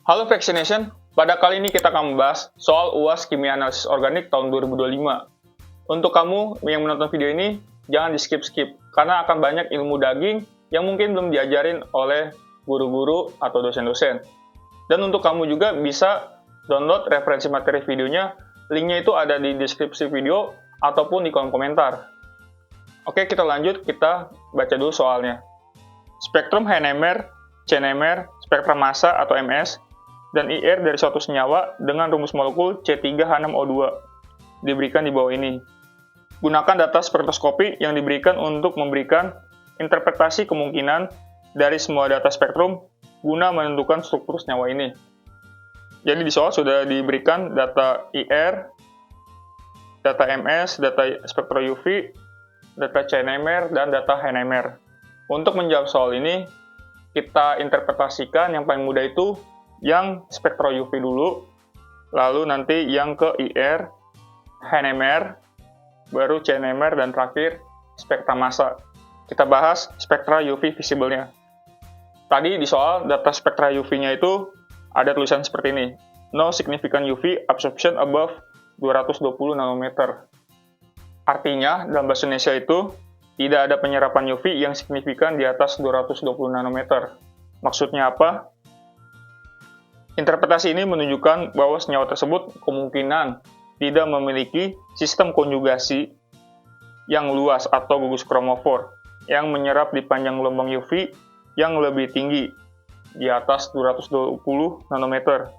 Halo Vaccination, pada kali ini kita akan membahas soal UAS Kimia Analisis Organik tahun 2025. Untuk kamu yang menonton video ini, jangan di-skip-skip, karena akan banyak ilmu daging yang mungkin belum diajarin oleh guru-guru atau dosen-dosen. Dan untuk kamu juga bisa download referensi materi videonya, linknya itu ada di deskripsi video ataupun di kolom komentar. Oke, kita lanjut, kita baca dulu soalnya. Spektrum HNMR, CNMR, spektrum massa atau MS, dan IR dari suatu senyawa dengan rumus molekul C3H6O2 diberikan di bawah ini. Gunakan data spektroskopi yang diberikan untuk memberikan interpretasi kemungkinan dari semua data spektrum guna menentukan struktur senyawa ini. Jadi di soal sudah diberikan data IR, data MS, data spektro UV, data CNMR, dan data HNMR. Untuk menjawab soal ini, kita interpretasikan yang paling mudah itu yang spektro UV dulu, lalu nanti yang ke IR, HNMR, baru CNMR, dan terakhir spektra massa. Kita bahas spektra UV visible-nya. Tadi di soal data spektra UV-nya itu ada tulisan seperti ini. No significant UV absorption above 220 nanometer. Artinya, dalam bahasa Indonesia itu tidak ada penyerapan UV yang signifikan di atas 220 nanometer. Maksudnya apa? Interpretasi ini menunjukkan bahwa senyawa tersebut kemungkinan tidak memiliki sistem konjugasi yang luas atau gugus kromofor yang menyerap di panjang gelombang UV yang lebih tinggi di atas 220 nanometer.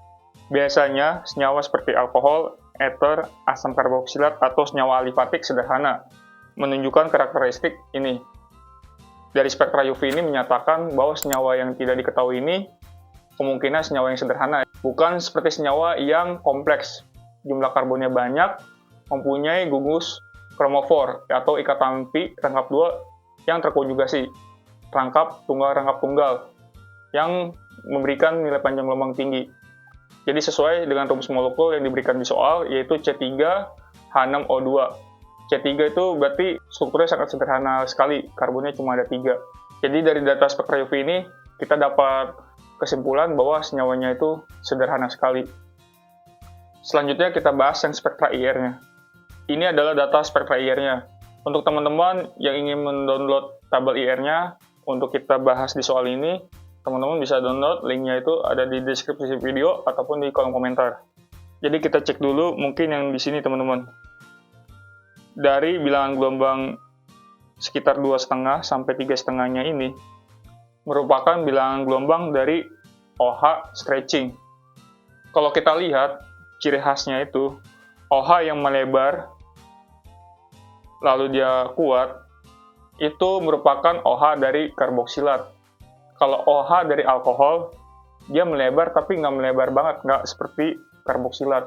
Biasanya senyawa seperti alkohol, ether, asam karboksilat, atau senyawa alifatik sederhana menunjukkan karakteristik ini. Dari spektra UV ini menyatakan bahwa senyawa yang tidak diketahui ini kemungkinan senyawa yang sederhana, bukan seperti senyawa yang kompleks, jumlah karbonnya banyak, mempunyai gugus kromofor atau ikatan pi rangkap 2 yang terkonjugasi, rangkap tunggal, yang memberikan nilai panjang gelombang tinggi. Jadi sesuai dengan rumus molekul yang diberikan di soal, yaitu C3H6O2. C3 itu berarti strukturnya sangat sederhana sekali, karbonnya cuma ada 3. Jadi dari data spektra UV ini, kita dapat kesimpulan bahwa senyawanya itu sederhana sekali. Selanjutnya kita bahas yang spektra IR-nya. Ini adalah data spektra IR-nya. Untuk teman-teman yang ingin mendownload tabel IR-nya, untuk kita bahas di soal ini, teman-teman bisa download, linknya itu ada di deskripsi video ataupun di kolom komentar. Jadi kita cek dulu mungkin yang di sini teman-teman. Dari bilangan gelombang sekitar 2,5 sampai 3,5-nya ini, merupakan bilangan gelombang dari OH stretching. Kalau kita lihat, ciri khasnya itu, OH yang melebar, lalu dia kuat, itu merupakan OH dari karboksilat. Kalau OH dari alkohol, dia melebar tapi nggak melebar banget, nggak seperti karboksilat,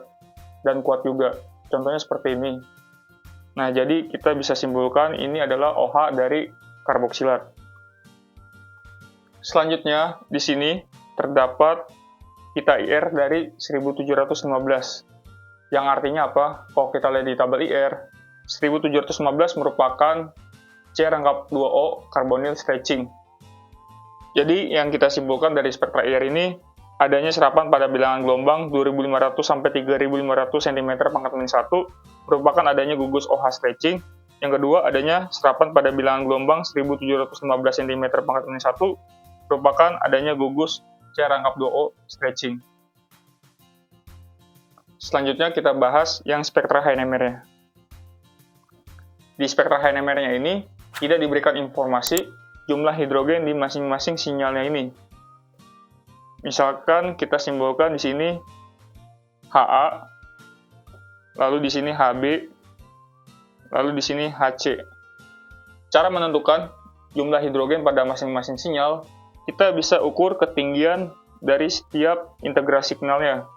dan kuat juga. Contohnya seperti ini. Nah, jadi kita bisa simpulkan ini adalah OH dari karboksilat. Selanjutnya, di sini terdapat pita IR dari 1715. Yang artinya apa? Kalau kita lihat di tabel IR, 1715 merupakan C rangkap 2O karbonil stretching. Jadi, yang kita simpulkan dari spektra IR ini, adanya serapan pada bilangan gelombang 2500 sampai 3500 cm pangkat min 1 merupakan adanya gugus OH stretching. Yang kedua, adanya serapan pada bilangan gelombang 1715 cm pangkat min 1 merupakan adanya gugus C rangkap 2O stretching. Selanjutnya kita bahas yang spektra HNMR-nya. Di spektra HNMR-nya ini tidak diberikan informasi jumlah hidrogen di masing-masing sinyalnya ini. Misalkan kita simbolkan di sini Ha, lalu di sini Hb, lalu di sini Hc. Cara menentukan jumlah hidrogen pada masing-masing sinyal, kita bisa ukur ketinggian dari setiap integrasi signalnya.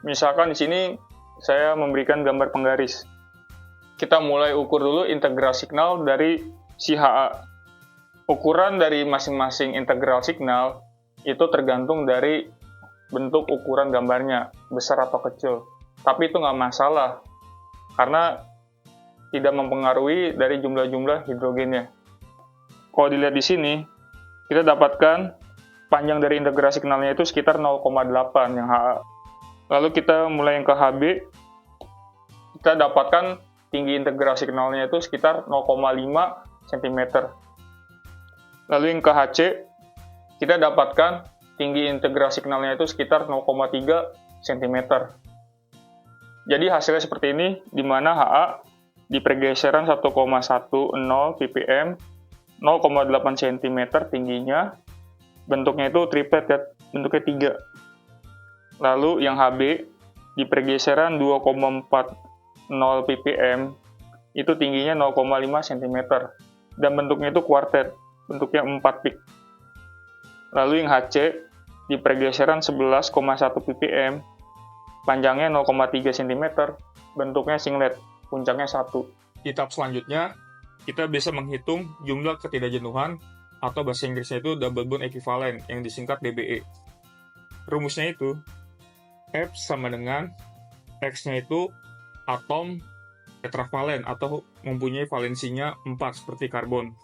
Misalkan di sini saya memberikan gambar penggaris. Kita mulai ukur dulu integral signal dari si Ha. Ukuran dari masing-masing integral signal itu tergantung dari bentuk ukuran gambarnya, besar atau kecil. Tapi itu nggak masalah, karena tidak mempengaruhi dari jumlah-jumlah hidrogennya. Kalau dilihat di sini, kita dapatkan panjang dari integrasi kenalnya itu sekitar 0,8 yang HA. Lalu kita mulai yang ke HB, kita dapatkan tinggi integrasi kenalnya itu sekitar 0,5 cm. Lalu yang ke HC, kita dapatkan tinggi integrasi kenalnya itu sekitar 0,3 cm. Jadi hasilnya seperti ini, di mana HA di pergeseran 1,10 ppm, 0,8 cm tingginya, bentuknya itu triplet ya, bentuknya 3. Lalu yang HB di pergeseran 2,40 ppm, itu tingginya 0,5 cm, dan bentuknya itu kuartet, bentuknya 4 pik. Lalu yang HC di pergeseran 11,1 ppm, panjangnya 0,3 cm, bentuknya singlet, puncaknya 1. Di tahap selanjutnya, kita bisa menghitung jumlah ketidakjenuhan atau bahasa Inggrisnya itu double bond equivalent yang disingkat DBE. Rumusnya itu F sama dengan X-nya itu atom tetravalen atau mempunyai valensinya 4 seperti karbon,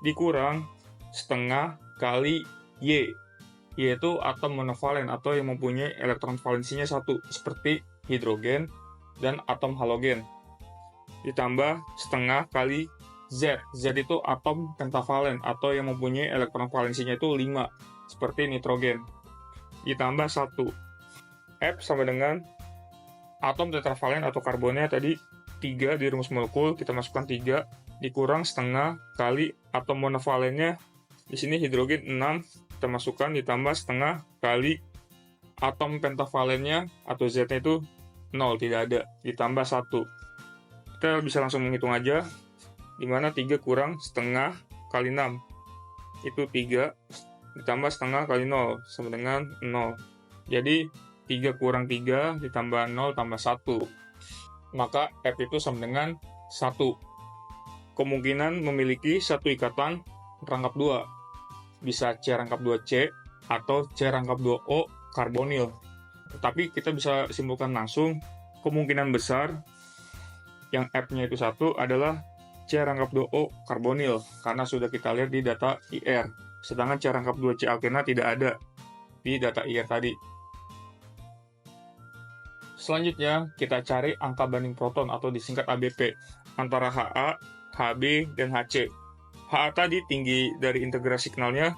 dikurang setengah kali Y, yaitu atom monovalen atau yang mempunyai elektron valensinya 1 seperti hidrogen dan atom halogen, ditambah setengah kali Z. Z itu atom pentavalen atau yang mempunyai elektron valensinya itu 5 seperti nitrogen, ditambah 1. F sama dengan atom tetravalen atau karbonnya tadi 3 di rumus molekul, kita masukkan 3, dikurang setengah kali atom monovalennya, di sini hidrogen 6, kita masukkan, ditambah setengah kali atom pentavalennya atau Z-nya itu 0, tidak ada, ditambah 1. Kita bisa langsung menghitung aja, dimana 3 kurang setengah kali 6, itu 3, ditambah setengah kali 0, sama dengan 0. Jadi 3 kurang 3 ditambah 0 tambah 1. Maka F itu sama dengan 1. Kemungkinan memiliki satu ikatan rangkap 2. Bisa C rangkap 2C atau C rangkap 2O karbonil. Tetapi kita bisa simpulkan langsung, kemungkinan besar yang F-nya itu 1 adalah C rangkap 2O karbonil, karena sudah kita lihat di data IR. Sedangkan C rangkap 2C alkena tidak ada di data IR tadi. Selanjutnya, kita cari angka banding proton atau disingkat ABP antara HA, HB, dan HC. HA tadi tinggi dari integrasi kenalnya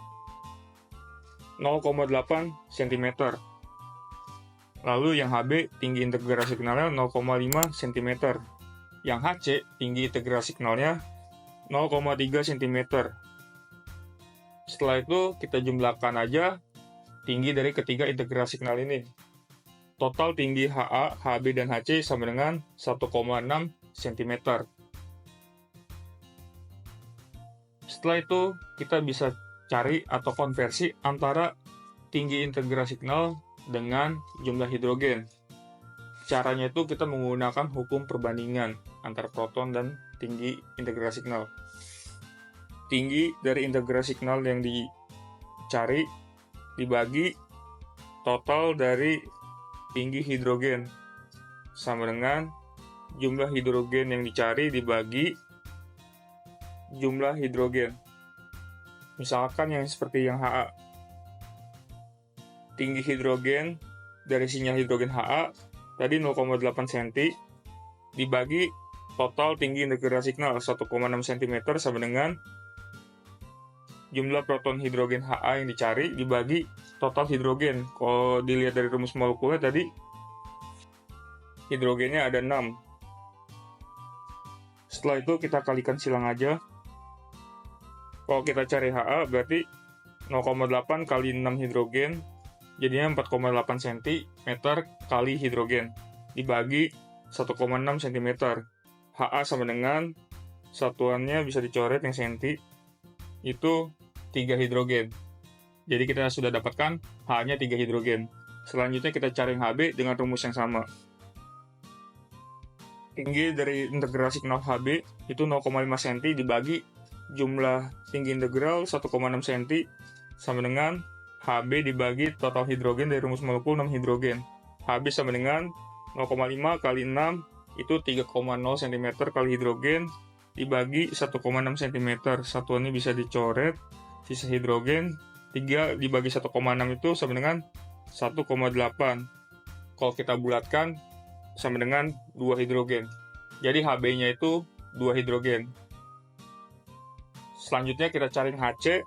0,8 cm. Lalu yang HB tinggi integrasi kenalnya 0,5 cm. Yang HC tinggi integrasi kenalnya 0,3 cm. Setelah itu kita jumlahkan aja tinggi dari ketiga integrasi kenal ini. Total tinggi HA, HB, dan HC sama dengan 1,6 cm. Setelah itu, kita bisa cari atau konversi antara tinggi integrasi kenal dengan jumlah hidrogen. Caranya itu kita menggunakan hukum perbandingan antara proton dan tinggi integrasi kenal. Tinggi dari integrasi kenal yang dicari dibagi total dari tinggi hidrogen sama dengan jumlah hidrogen yang dicari dibagi jumlah hidrogen. Misalkan yang seperti yang HA. Tinggi hidrogen dari sinyal hidrogen HA tadi 0,8 cm dibagi total tinggi integrasi kenal 1,6 cm sama dengan jumlah proton hidrogen HA yang dicari dibagi total hidrogen. Kalau dilihat dari rumus molekulnya tadi hidrogennya ada 6. Setelah itu kita kalikan silang aja. Kalau kita cari HA berarti 0,8 kali 6 hidrogen jadinya 4,8 cm kali hidrogen dibagi 1,6 cm. HA sama dengan satuannya bisa dicoret yang senti itu 3 hidrogen. Jadi kita sudah dapatkan H-nya 3 hidrogen. Selanjutnya kita cari yang HB dengan rumus yang sama. Tinggi dari integrasi kenal HB itu 0,5 cm dibagi jumlah tinggi integral 1,6 cm sama dengan HB dibagi total hidrogen dari rumus molekul 6 hidrogen. HB sama dengan 0,5 kali 6 itu 3,0 cm kali hidrogen dibagi 1,6 cm. Satuannya bisa dicoret, sisa hidrogen 3 dibagi 1,6 itu sama dengan 1,8. Kalau kita bulatkan sama dengan 2 hidrogen. Jadi Hb-nya itu 2 hidrogen. Selanjutnya kita cari Hc.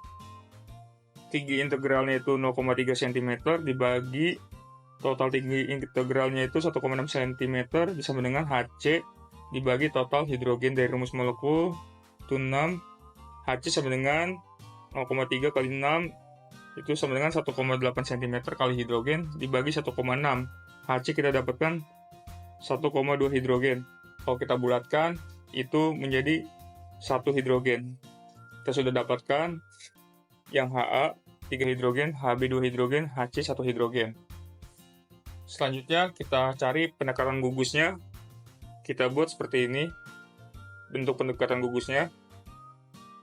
Tinggi integralnya itu 0,3 cm dibagi total tinggi integralnya itu 1,6 cm sama dengan Hc dibagi total hidrogen dari rumus molekul itu 6. Hc sama dengan 0,3 kali 6 itu sama dengan 1,8 cm kali hidrogen dibagi 1,6. Hc kita dapatkan 1,2 hidrogen. Kalau kita bulatkan itu menjadi 1 hidrogen. Kita sudah dapatkan yang Ha 3 hidrogen, Hb 2 hidrogen, Hc 1 hidrogen. Selanjutnya kita cari pendekatan gugusnya. Kita buat seperti ini bentuk pendekatan gugusnya.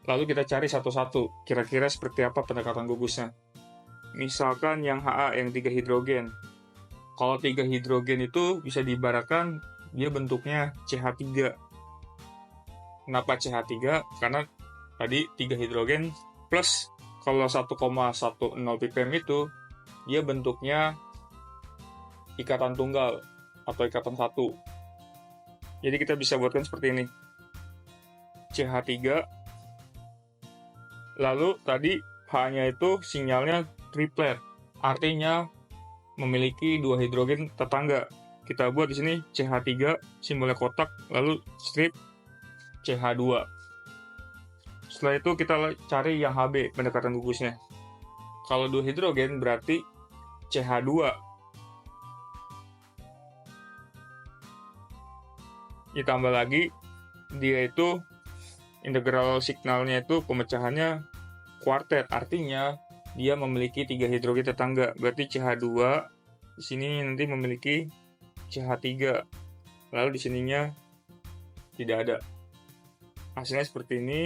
Lalu kita cari satu-satu, kira-kira seperti apa pendekatan gugusnya. Misalkan yang Ha yang 3 hidrogen. Kalau 3 hidrogen itu bisa diibaratkan dia bentuknya CH3. Kenapa CH3? Karena tadi 3 hidrogen plus kalau 1,10 ppm itu dia bentuknya ikatan tunggal atau ikatan satu. Jadi kita bisa buatkan seperti ini. CH3. Lalu tadi H-nya itu sinyalnya triplet. Artinya memiliki 2 hidrogen tetangga. Kita buat di sini CH3 simbolnya kotak, lalu strip CH2. Setelah itu kita cari yang Hb pendekatan gugusnya. Kalau 2 hidrogen berarti CH2. Ditambah lagi dia itu integral signalnya itu pemecahannya kuartet, artinya dia memiliki 3 hidrogen tetangga. Berarti CH2 di sini nanti memiliki CH3. Lalu di sininya tidak ada. Hasilnya seperti ini.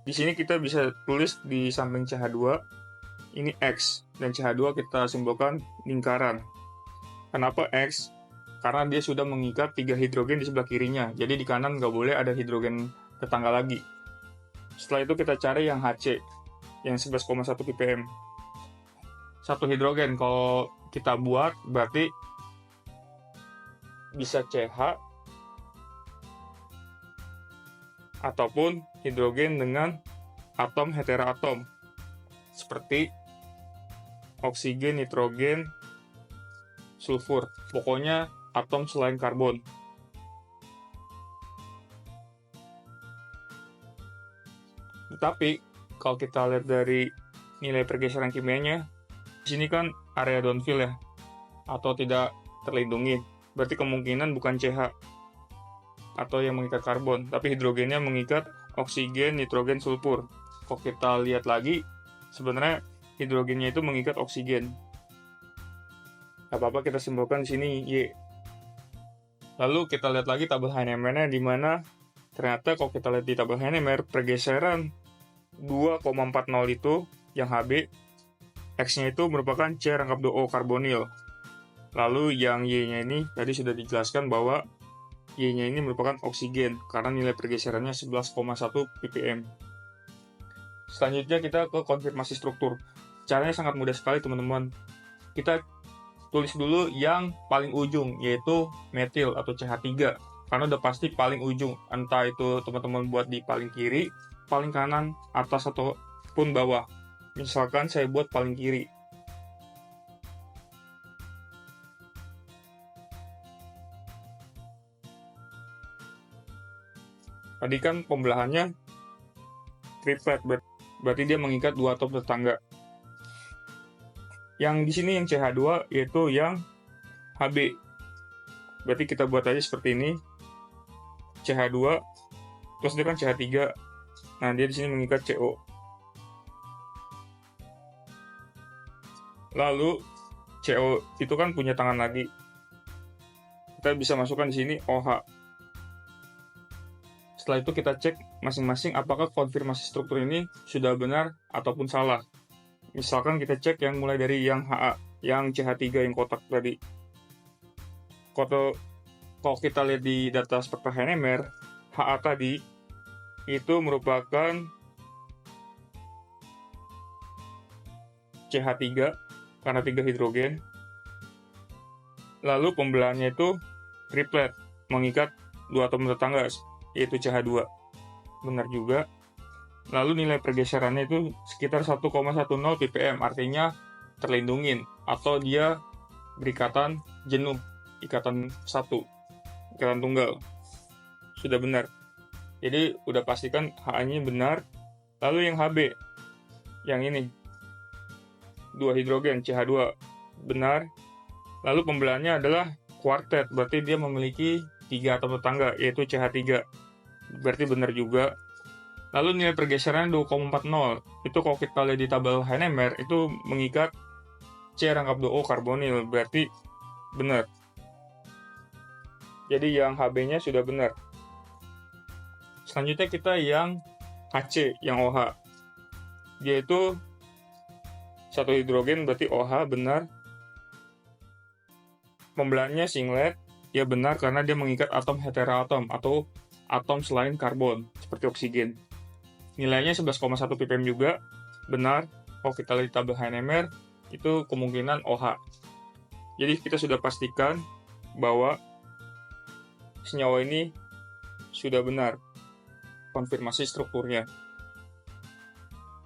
Di sini kita bisa tulis di samping CH2 ini X dan CH2 kita simbolkan lingkaran. Kenapa X? Karena dia sudah mengikat 3 hidrogen di sebelah kirinya. Jadi di kanan nggak boleh ada hidrogen tetangga lagi. Setelah itu kita cari yang Hc yang 11,1 ppm. 1 hidrogen kalau kita buat berarti bisa CH ataupun hidrogen dengan atom heteroatom seperti oksigen, nitrogen, sulfur. Pokoknya atom selain karbon. Tetapi kalau kita lihat dari nilai pergeseran kimianya, di sini kan area downfill ya, atau tidak terlindungi. Berarti kemungkinan bukan CH atau yang mengikat karbon, tapi hidrogennya mengikat oksigen, nitrogen, sulfur. Kalau kita lihat lagi, sebenarnya hidrogennya itu mengikat oksigen. Gak apa-apa kita simbolkan di sini Y. Lalu kita lihat lagi tabel Heinemann-nya di mana ternyata kalau kita lihat di tabel Heinemann pergeseran 2,40 itu yang Hb, X-nya itu merupakan C rangkap 2O karbonil. Lalu yang Y-nya ini tadi sudah dijelaskan bahwa Y-nya ini merupakan oksigen karena nilai pergeserannya 11,1 ppm. Selanjutnya kita ke konfirmasi struktur. Caranya sangat mudah sekali teman-teman. Kita tulis dulu yang paling ujung yaitu metil atau CH3 karena udah pasti paling ujung, entah itu teman-teman buat di paling kiri, paling kanan, atas ataupun bawah. Misalkan saya buat paling kiri. Tadi kan pembelahannya triplet, berarti dia mengikat 2 atom tetangga. Yang di sini yang CH2 yaitu yang Hb. Berarti kita buat aja seperti ini. CH2 terus dia kan CH3. Nah, dia di sini mengikat CO. Lalu CO itu kan punya tangan lagi. Kita bisa masukkan di sini OH. Setelah itu kita cek masing-masing apakah konfirmasi struktur ini sudah benar ataupun salah. Misalkan kita cek yang mulai dari yang Ha, yang CH3 yang kotak tadi. Kalau kita lihat di data spektra Heinemann, Ha tadi itu merupakan CH3 karena 3 hidrogen. Lalu pembelahannya itu triplet, mengikat 2 atom tetangga, yaitu CH2. Benar juga. Lalu nilai pergeserannya itu sekitar 1,10 ppm, artinya terlindungin, atau dia berikatan jenuh, ikatan satu, ikatan tunggal. Sudah benar. Jadi udah pastikan HA-nya benar. Lalu yang HB, yang ini 2 hidrogen CH2, benar. Lalu pembelahannya adalah kuartet, berarti dia memiliki 3 atom tetangga, yaitu CH3, berarti benar juga. Lalu nilai pergeserannya 2,40, itu kalau kita lihat di tabel Heinemer itu mengikat C rangkap 2O karbonil, berarti benar. Jadi yang HB-nya sudah benar. Selanjutnya kita yang HC, yang OH. Dia itu 1 hidrogen, berarti OH, benar. Pembelahannya singlet, ya benar karena dia mengikat atom heteroatom atau atom selain karbon, seperti oksigen. Nilainya 11,1 ppm juga, benar. Kalau kita lihat di tabel Heinemer, itu kemungkinan OH. Jadi kita sudah pastikan bahwa senyawa ini sudah benar konfirmasi strukturnya.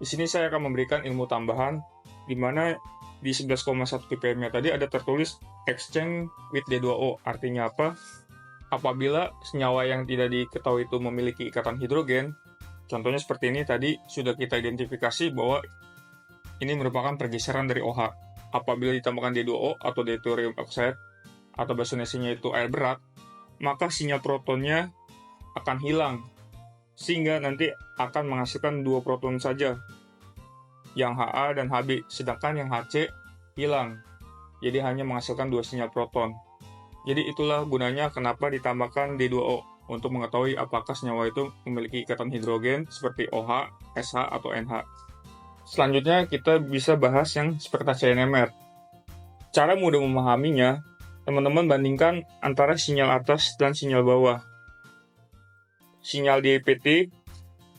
Di sini saya akan memberikan ilmu tambahan, di mana di 11,1 ppm-nya tadi ada tertulis exchange with D2O. Artinya apa? Apabila senyawa yang tidak diketahui itu memiliki ikatan hidrogen, contohnya seperti ini tadi sudah kita identifikasi bahwa ini merupakan pergeseran dari OH. Apabila ditambahkan D2O atau deuterium oxide atau bahasa Indonesianya itu air berat, maka sinyal protonnya akan hilang, sehingga nanti akan menghasilkan 2 proton saja, yang HA dan HB, sedangkan yang HC hilang, jadi hanya menghasilkan 2 sinyal proton. Jadi itulah gunanya kenapa ditambahkan D2O, untuk mengetahui apakah senyawa itu memiliki ikatan hidrogen seperti OH, SH, atau NH. Selanjutnya kita bisa bahas yang seperti CNMR. Cara mudah memahaminya, teman-teman bandingkan antara sinyal atas dan sinyal bawah. Sinyal DPT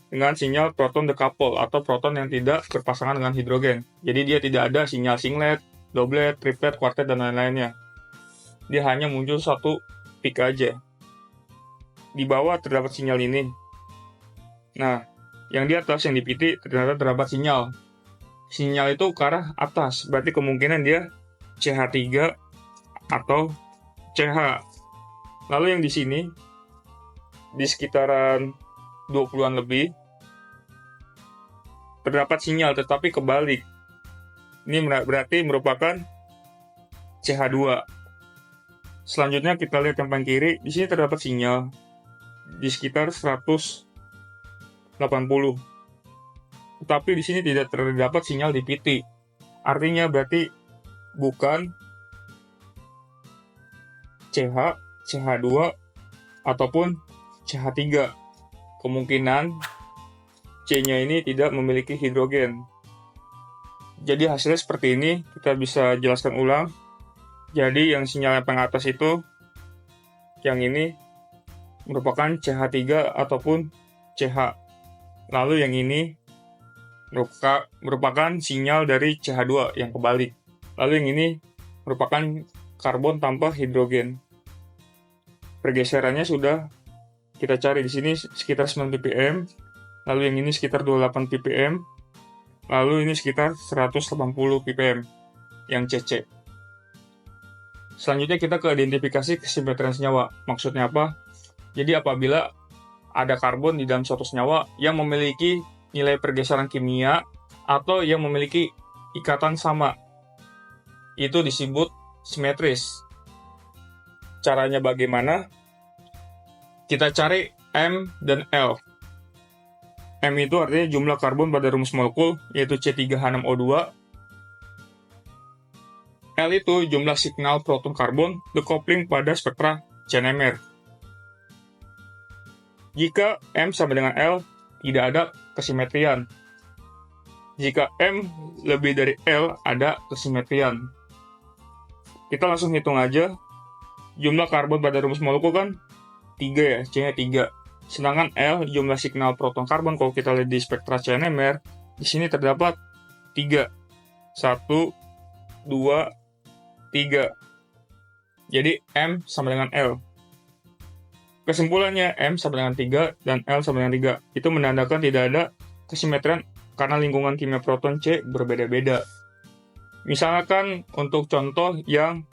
dengan sinyal proton decouple atau proton yang tidak berpasangan dengan hidrogen. Jadi dia tidak ada sinyal singlet, doublet, triplet, kuartet, dan lain-lainnya. Dia hanya muncul satu peak aja. Di bawah terdapat sinyal ini. Nah, yang di atas, yang di PT, ternyata terdapat sinyal. Sinyal itu ke arah atas, berarti kemungkinan dia CH3 atau CH. Lalu yang di sini, di sekitaran 20-an lebih, terdapat sinyal tetapi kebalik. Ini berarti merupakan CH2. Selanjutnya kita lihat yang paling kiri, di sini terdapat sinyal di sekitar 180. Tetapi di sini tidak terdapat sinyal di PT. Artinya berarti bukan CH, CH2 ataupun CH3. Kemungkinan C-nya ini tidak memiliki hidrogen. Jadi hasilnya seperti ini, kita bisa jelaskan ulang. Jadi yang sinyal yang paling atas itu, yang ini merupakan CH3 ataupun CH. Lalu yang ini merupakan sinyal dari CH2 yang kebalik. Lalu yang ini merupakan karbon tanpa hidrogen. Pergeserannya sudah kita cari di sini sekitar 9 ppm, lalu yang ini sekitar 28 ppm, lalu ini sekitar 180 ppm yang CC. Selanjutnya kita ke identifikasi kesimetrian senyawa. Maksudnya apa? Jadi apabila ada karbon di dalam suatu senyawa yang memiliki nilai pergeseran kimia atau yang memiliki ikatan sama, itu disebut simetris. Caranya bagaimana? Kita cari M dan L. M itu artinya jumlah karbon pada rumus molekul, yaitu C3H6O2. L itu jumlah signal proton karbon decoupling pada spektra CNMR. Jika M sama dengan L, tidak ada kesimetrian. Jika M lebih dari L, ada kesimetrian. Kita langsung hitung aja. Jumlah karbon pada rumus molekul kan 3 ya, C-nya 3. Sedangkan L, jumlah signal proton karbon, kalau kita lihat di spektra CNMR, di sini terdapat 3. 1, 2, 3. Jadi M sama dengan L. Kesimpulannya, M sama dengan 3 dan L sama dengan 3. Itu menandakan tidak ada kesimetrian karena lingkungan kimia proton C berbeda-beda. Misalkan untuk contoh yang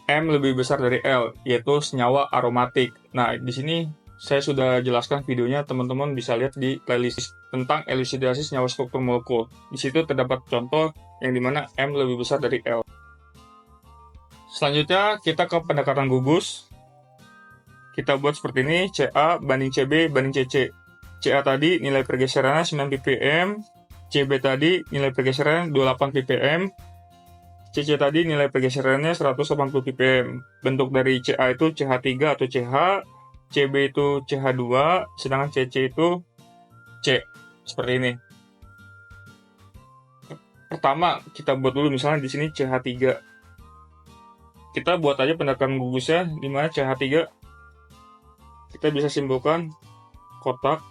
M lebih besar dari L, yaitu senyawa aromatik. Nah, di sini saya sudah jelaskan videonya, teman-teman bisa lihat di playlist tentang elusidasi senyawa struktur molekul. Di situ terdapat contoh yang dimana M lebih besar dari L. Selanjutnya, kita ke pendekatan gugus. Kita buat seperti ini, Ca banding Cb banding Cc. Ca tadi nilai pergeserannya 9 ppm, Cb tadi nilai pergeserannya 28 ppm, Cc tadi nilai pergeserannya 180 ppm. Bentuk dari Ca itu CH3 atau CH, Cb itu CH2, sedangkan Cc itu C. Seperti ini. Pertama, kita buat dulu misalnya di sini CH3. Kita buat aja pendekatan gugusnya, di mana CH3 kita bisa simbolkan kotak,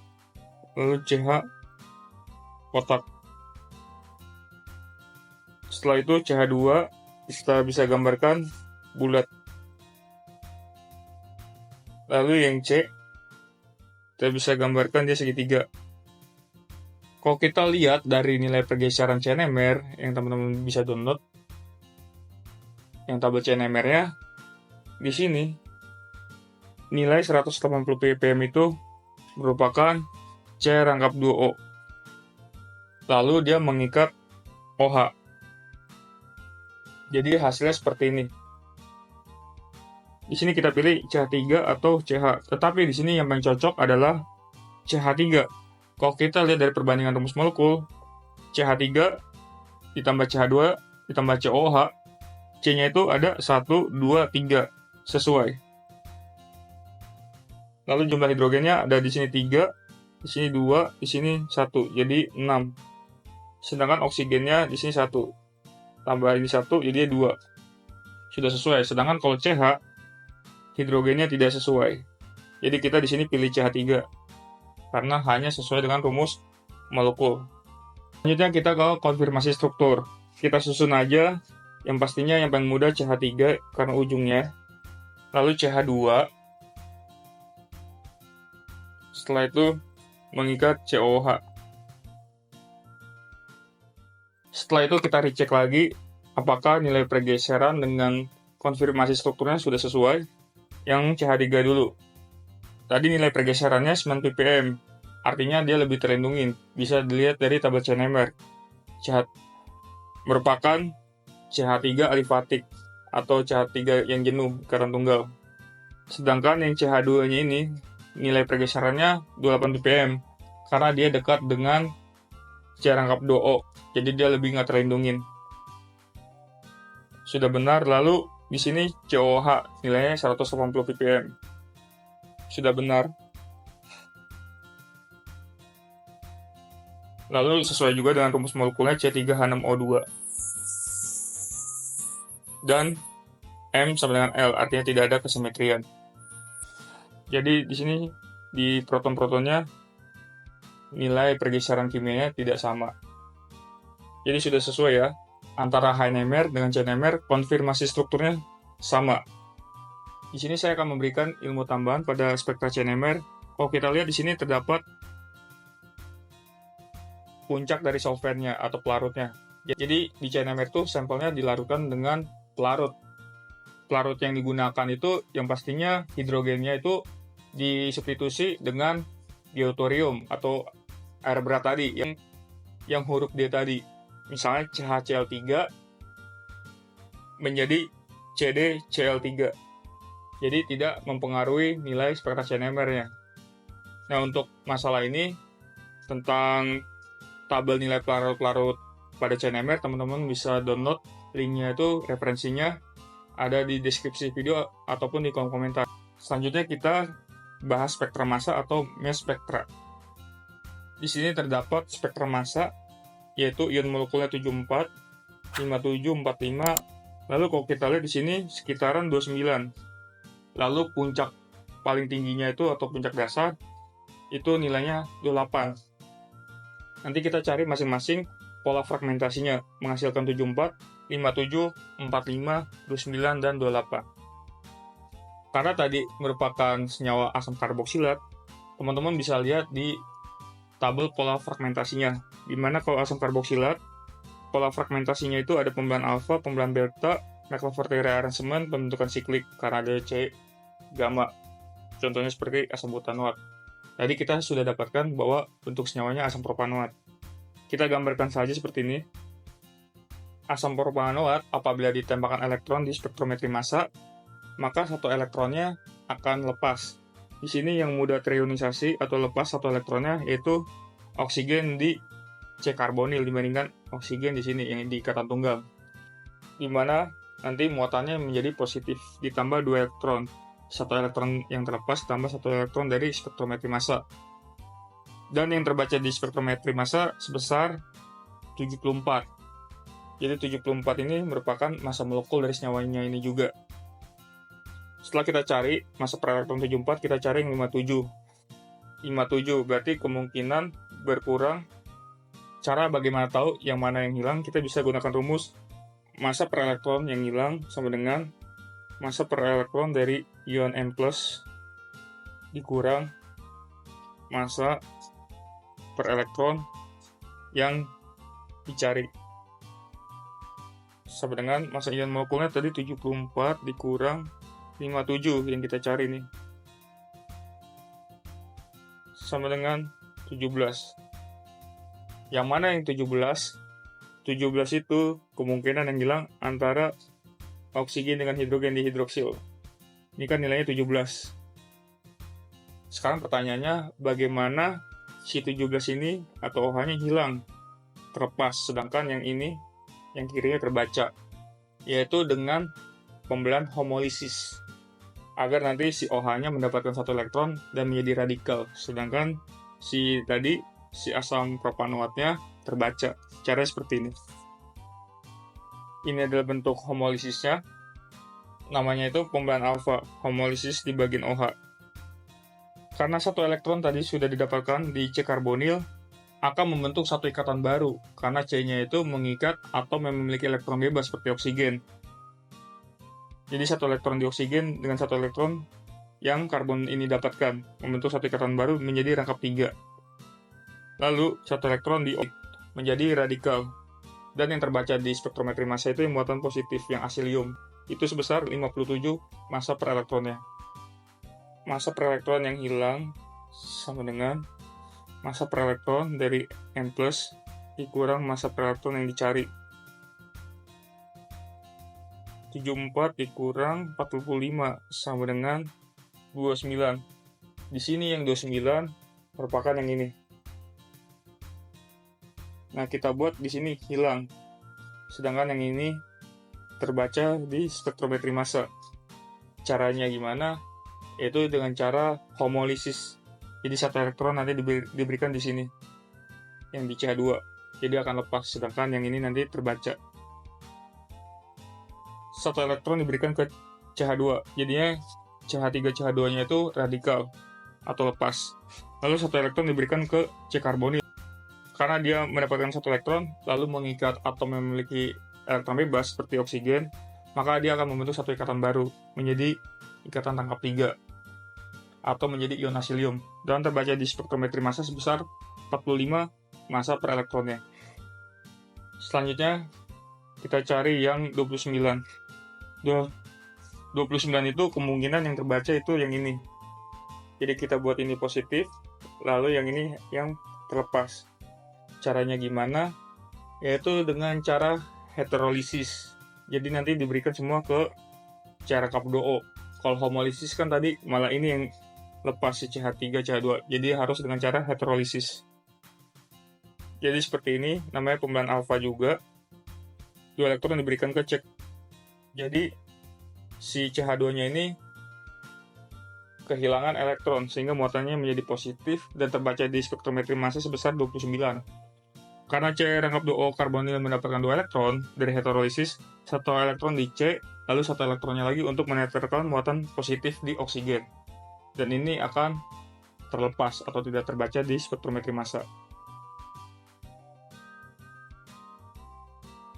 lalu CH kotak. Setelah itu CH2 kita bisa gambarkan bulat. Lalu yang C kita bisa gambarkan dia segitiga. Kalau kita lihat dari nilai pergeseran CNMR yang teman-teman bisa download, yang tabel CNMR-nya di sini nilai 180 ppm itu merupakan C rangkap 2O. Lalu dia mengikat OH. Jadi hasilnya seperti ini. Di sini kita pilih CH3 atau CH. Tetapi di sini yang paling cocok adalah CH3. Kalau kita lihat dari perbandingan rumus molekul, CH3 ditambah CH2 ditambah COH, C-nya itu ada 1, 2, 3. Sesuai. Lalu jumlah hidrogennya ada di sini 3, di sini 2, di sini 1, jadi 6. Sedangkan oksigennya di sini 1. Tambah ini 1, jadi 2. Sudah sesuai. Sedangkan kalau CH, hidrogennya tidak sesuai. Jadi kita di sini pilih CH3. Karena hanya sesuai dengan rumus molekul. Selanjutnya kita ke konfirmasi struktur. Kita susun aja, yang pastinya yang paling mudah CH3 karena ujungnya. Lalu CH2. Setelah itu mengikat COH. Setelah itu kita recheck lagi apakah nilai pergeseran dengan konfirmasi strukturnya sudah sesuai. Yang CH3 dulu. Tadi nilai pergeserannya 9 ppm. Artinya dia lebih terlindungi. Bisa dilihat dari tabel CNMR. Merupakan CH3 alifatik atau CH3 yang jenuh karena tunggal. Sedangkan yang CH2-nya ini nilai pergeserannya 28 ppm karena dia dekat dengan C rangkap 2O, jadi dia lebih nggak terlindungin. Sudah benar. Lalu di sini COH nilainya 180 ppm. Sudah benar. Lalu sesuai juga dengan rumus molekulnya C3H6O2. Dan M sama dengan L, artinya tidak ada kesimetrian. Jadi di sini di proton-protonnya nilai pergeseran kimianya tidak sama. Jadi sudah sesuai ya. Antara HNMR dengan CNMR konfirmasi strukturnya sama. Di sini saya akan memberikan ilmu tambahan pada spektra CNMR. Kalau kita lihat di sini terdapat puncak dari solventnya atau pelarutnya. Jadi di CNMR itu sampelnya dilarutkan dengan pelarut. Pelarut yang digunakan itu yang pastinya hidrogennya itu disubstitusi dengan deuterium atau air berat tadi yang huruf D tadi. Misalnya CHCl3 menjadi CdCl3. Jadi tidak mempengaruhi nilai spektra CNMR-nya. Nah, untuk masalah ini tentang tabel nilai pelarut-pelarut pada CNMR, teman-teman bisa download linknya, itu referensinya ada di deskripsi video ataupun di kolom komentar. Selanjutnya kita bahas spektra massa atau mass spektra. Di sini terdapat spektra massa, yaitu ion molekulnya 74, 57, 45. Lalu kalau kita lihat di sini sekitaran 29. Lalu puncak paling tingginya itu atau puncak dasar itu nilainya 28. Nanti kita cari masing-masing pola fragmentasinya menghasilkan 74, 57, 45, 29, dan 28. Karena tadi merupakan senyawa asam karboksilat, teman-teman bisa lihat di tabel pola fragmentasinya, di mana kalau asam karboksilat, pola fragmentasinya itu ada pembelahan alfa, pembelahan beta, McLaverty rearrangement, pembentukan siklik karena ada C, gamma. Contohnya seperti asam butanoat. Tadi kita sudah dapatkan bahwa bentuk senyawanya asam propanoat. Kita gambarkan saja seperti ini. Asam propanoat apabila ditembakkan elektron di spektrometri massa, maka satu elektronnya akan lepas. Di sini yang mudah terionisasi atau lepas satu elektronnya yaitu oksigen di C karbonil dibandingkan oksigen di sini yang di ikatan tunggal. Di mana nanti muatannya menjadi positif ditambah 2 elektron. Satu elektron yang terlepas tambah satu elektron dari spektrometri massa. Dan yang terbaca di spektrometri massa sebesar 74. Jadi 74 ini merupakan massa molekul dari senyawanya ini juga. Setelah kita cari massa per elektron 74, kita cari yang 57. 57 berarti kemungkinan berkurang. Cara bagaimana tahu yang mana yang hilang, kita bisa gunakan rumus massa per elektron yang hilang sama dengan massa per elektron dari ion N+ dikurang massa per elektron yang dicari. Sama dengan massa ion molekulnya tadi 74 dikurang 57 yang kita cari nih. Sama dengan 17. Yang mana yang 17? 17 itu kemungkinan yang hilang antara oksigen dengan hidrogen dihidroksil. Ini kan nilainya 17. Sekarang pertanyaannya, bagaimana si 17 ini atau OH-nya hilang, terlepas, sedangkan yang ini, yang kirinya terbaca, yaitu dengan pembelahan homolisis, agar nanti si OH-nya mendapatkan satu elektron dan menjadi radikal, sedangkan si asam propanoatnya terbaca. Caranya seperti ini. Ini adalah bentuk homolisisnya. Namanya itu pembelahan alfa, homolisis di bagian OH. Karena satu elektron tadi sudah didapatkan di C karbonil, akan membentuk satu ikatan baru, karena C-nya itu mengikat atom yang memiliki elektron bebas seperti oksigen. Jadi satu elektron di oksigen dengan satu elektron yang karbon ini dapatkan, membentuk satu ikatan baru menjadi rangkap 3. Lalu satu elektron di menjadi radikal. Dan yang terbaca di spektrometri massa itu yang muatan positif, yang asilium. Itu sebesar 57 massa per elektronnya. Massa per elektron yang hilang sama dengan massa per elektron dari N+ dikurang massa per elektron yang dicari. 74 dikurang 45 sama dengan 29. Di sini yang 29 merupakan yang ini. Nah, kita buat di sini hilang. Sedangkan yang ini terbaca di spektrometri massa. Caranya gimana? Yaitu dengan cara homolisis. Jadi satu elektron nanti diberikan di sini. Yang di CH2. Jadi akan lepas, sedangkan yang ini nanti terbaca. Satu elektron diberikan ke CH2. Jadinya CH3 CH2-nya itu radikal atau lepas. Lalu satu elektron diberikan ke C karbonil. Karena dia mendapatkan satu elektron, lalu mengikat atom yang memiliki elektron bebas seperti oksigen, maka dia akan membentuk satu ikatan baru, menjadi ikatan tangkap 3, atau menjadi ion asilium. Dan terbaca di spektrometri massa sebesar 45 massa per elektronnya. Selanjutnya, kita cari yang 29. 29 itu kemungkinan yang terbaca itu yang ini. Jadi kita buat ini positif, lalu yang ini yang terlepas. Caranya gimana? Yaitu dengan cara heterolisis. Jadi nanti diberikan semua ke cara K2O. Kalau homolisis kan tadi malah ini yang lepas si CH3, CH2. Jadi harus dengan cara heterolisis. Jadi seperti ini, namanya pembelahan alfa juga. 2 elektron diberikan ke C. Jadi si CH2-nya ini kehilangan elektron sehingga muatannya menjadi positif dan terbaca di spektrometri massa sebesar 29. Karena C rangkap 2O karbonil mendapatkan 2 elektron dari heterolisis, 1 elektron di C, lalu 1 elektronnya lagi untuk menetralkan muatan positif di oksigen. Dan ini akan terlepas atau tidak terbaca di spektrometri massa.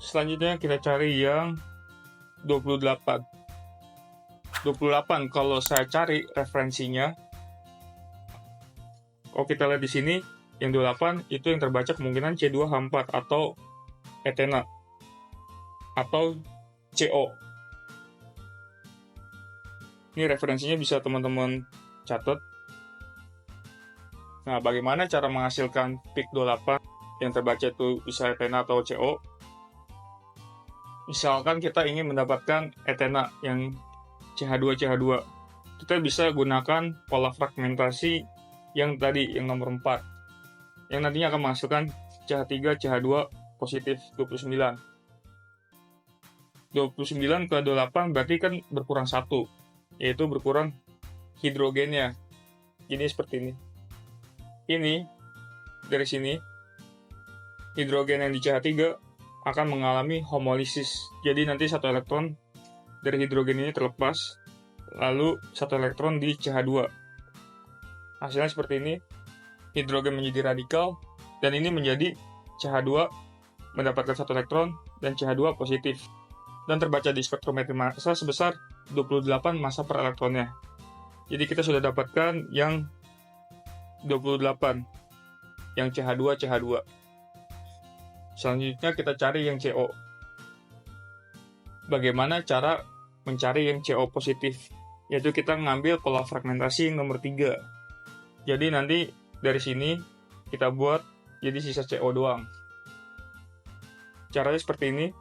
Selanjutnya kita cari yang 28. 28 kalau saya cari referensinya, kalau kita lihat di sini, yang 28 itu yang terbaca kemungkinan C2H4 atau Ethena atau CO. Ini referensinya bisa teman-teman catat. Nah, bagaimana cara menghasilkan peak 28 yang terbaca itu bisa Ethena atau CO? Misalkan kita ingin mendapatkan Ethena yang CH2CH2, kita bisa gunakan pola fragmentasi yang tadi, yang nomor 4, yang nantinya akan menghasilkan CH3CH2 positif 29. 29 ke 28 berarti kan berkurang 1, yaitu berkurang hidrogennya. Jadi seperti ini. Ini, dari sini, hidrogen yang di CH3 akan mengalami homolisis. Jadi nanti satu elektron dari hidrogen ini terlepas, lalu satu elektron di CH2. Hasilnya seperti ini, hidrogen menjadi radikal, dan ini menjadi CH2 mendapatkan satu elektron, dan CH2 positif. Dan terbaca di spektrometri massa sebesar 28 massa per elektronnya. Jadi kita sudah dapatkan yang 28, yang CH2CH2. Selanjutnya kita cari yang CO. Bagaimana cara mencari yang CO positif? Yaitu kita ngambil pola fragmentasi yang nomor 3. Jadi nanti dari sini kita buat jadi sisa CO doang. Caranya seperti ini.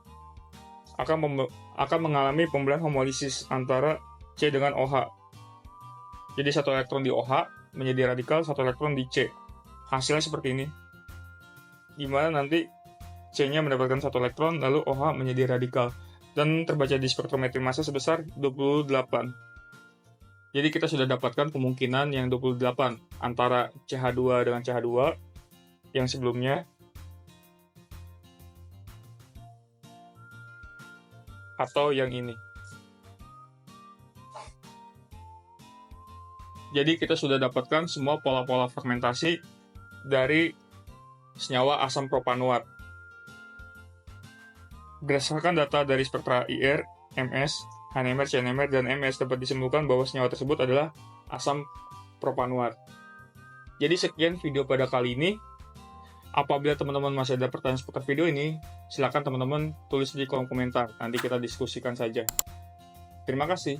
Akan mengalami pembelahan homolisis antara C dengan OH. Jadi satu elektron di OH menjadi radikal, satu elektron di C. Hasilnya seperti ini. Dimana nanti C-nya mendapatkan satu elektron, lalu OH menjadi radikal. Dan terbaca di spektrometri massa sebesar 28. Jadi kita sudah dapatkan kemungkinan yang 28 antara CH2 dengan CH2 yang sebelumnya, atau yang ini. Jadi kita sudah dapatkan semua pola-pola fragmentasi dari senyawa asam propanoat. Berdasarkan data dari spektra IR, MS, NMR, CNMR, dan MS dapat disimpulkan bahwa senyawa tersebut adalah asam propanoat. Jadi sekian video pada kali ini. Apabila teman-teman masih ada pertanyaan seputar video ini, silakan teman-teman tulis di kolom komentar. Nanti kita diskusikan saja. Terima kasih.